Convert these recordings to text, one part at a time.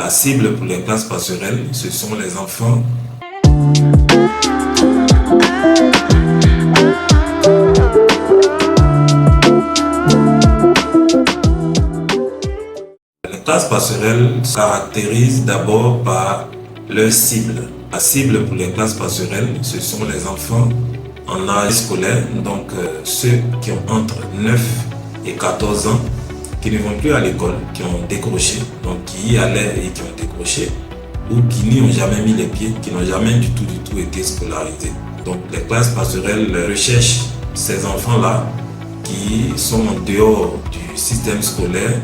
La cible pour les classes passerelles, ce sont les enfants Les classes passerelles se caractérisent d'abord par leur cible. La cible pour les classes passerelles, ce sont les enfants en âge scolaire, donc ceux qui ont entre 9 et 14 ans, qui ne vont plus à l'école, qui ont décroché, donc qui y allaient et qui ont décroché, ou qui n'y ont jamais mis les pieds, qui n'ont jamais du tout été scolarisés. Donc les classes passerelles recherchent ces enfants-là qui sont en dehors du système scolaire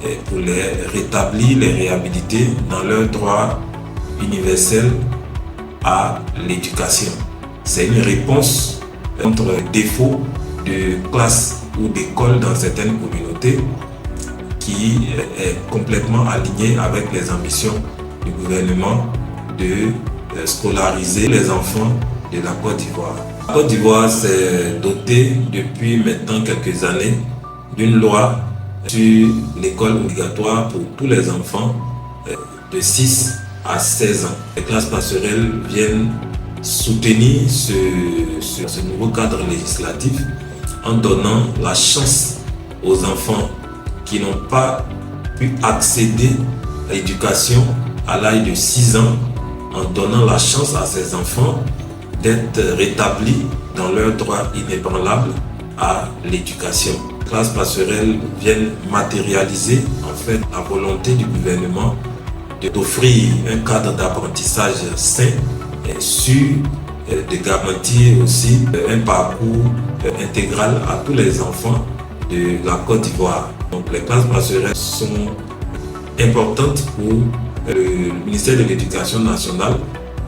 et pour les rétablir, les réhabiliter dans leur droit universel à l'éducation. C'est une réponse contre le défaut de classe ou d'école dans certaines communautés qui est complètement alignée avec les ambitions du gouvernement de scolariser les enfants de la Côte d'Ivoire. La Côte d'Ivoire s'est dotée depuis maintenant quelques années d'une loi sur l'école obligatoire pour tous les enfants de 6 à 16 ans. Les classes passerelles viennent soutenir ce nouveau cadre législatif en donnant la chance aux enfants qui n'ont pas pu accéder à l'éducation à l'âge de 6 ans, en donnant la chance à ces enfants d'être rétablis dans leur droit inébranlable à l'éducation. Les classes passerelles viennent matérialiser en fait la volonté du gouvernement d'offrir un cadre d'apprentissage sain et sûr, de garantir aussi un parcours intégral à tous les enfants de la Côte d'Ivoire. Donc les classes passerelles sont importantes pour le ministère de l'Éducation nationale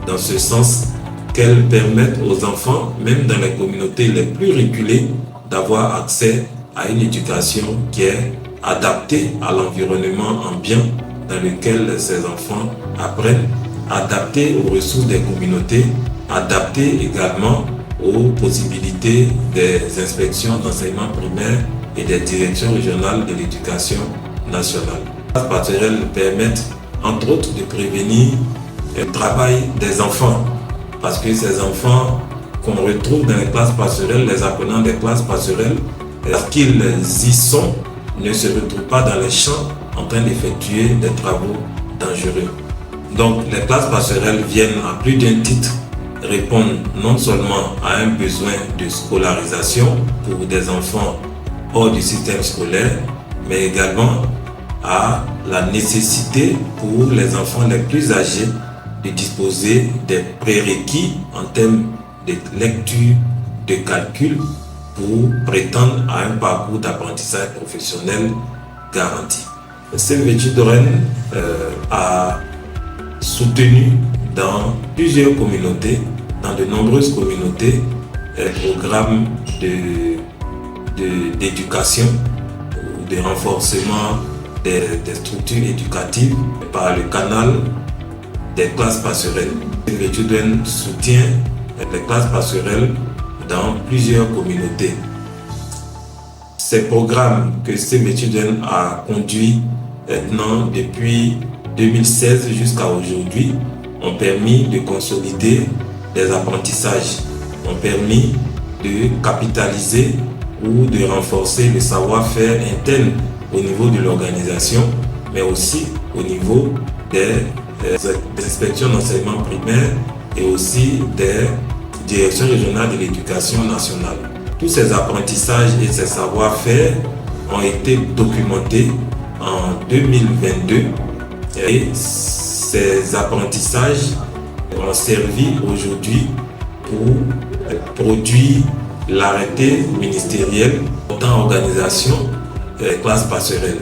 dans ce sens qu'elles permettent aux enfants, même dans les communautés les plus reculées, d'avoir accès à une éducation qui est adaptée à l'environnement ambiant dans lequel ces enfants apprennent, adaptée aux ressources des communautés, adaptée également aux possibilités des inspections d'enseignement primaire et des directions régionales de l'éducation nationale. Les classes passerelles permettent entre autres de prévenir le travail des enfants, parce que ces enfants qu'on retrouve dans les classes passerelles, les apprenants des classes passerelles, lorsqu'ils y sont, ne se retrouvent pas dans les champs en train d'effectuer des travaux dangereux. Donc les classes passerelles viennent à plus d'un titre répondre non seulement à un besoin de scolarisation pour des enfants hors du système scolaire, mais également à la nécessité pour les enfants les plus âgés de disposer des prérequis en termes de lecture, de calcul pour prétendre à un parcours d'apprentissage professionnel garanti. Save the Children a soutenu dans plusieurs communautés, dans de nombreuses communautés, programmes d'éducation ou de renforcement des structures éducatives par le canal des classes passerelles. Save the Children soutient les classes passerelles dans plusieurs communautés. Ces programmes que Save the Children a conduits maintenant depuis 2016 jusqu'à aujourd'hui ont permis de consolider des apprentissages, ont permis de capitaliser ou de renforcer le savoir-faire interne au niveau de l'organisation, mais aussi au niveau des inspections d'enseignement primaire et aussi des directions régionales de l'éducation nationale. Tous ces apprentissages et ces savoir-faire ont été documentés en 2022 et ces apprentissages ont servi aujourd'hui pour produire l'arrêté ministériel portant organisation des classes passerelles.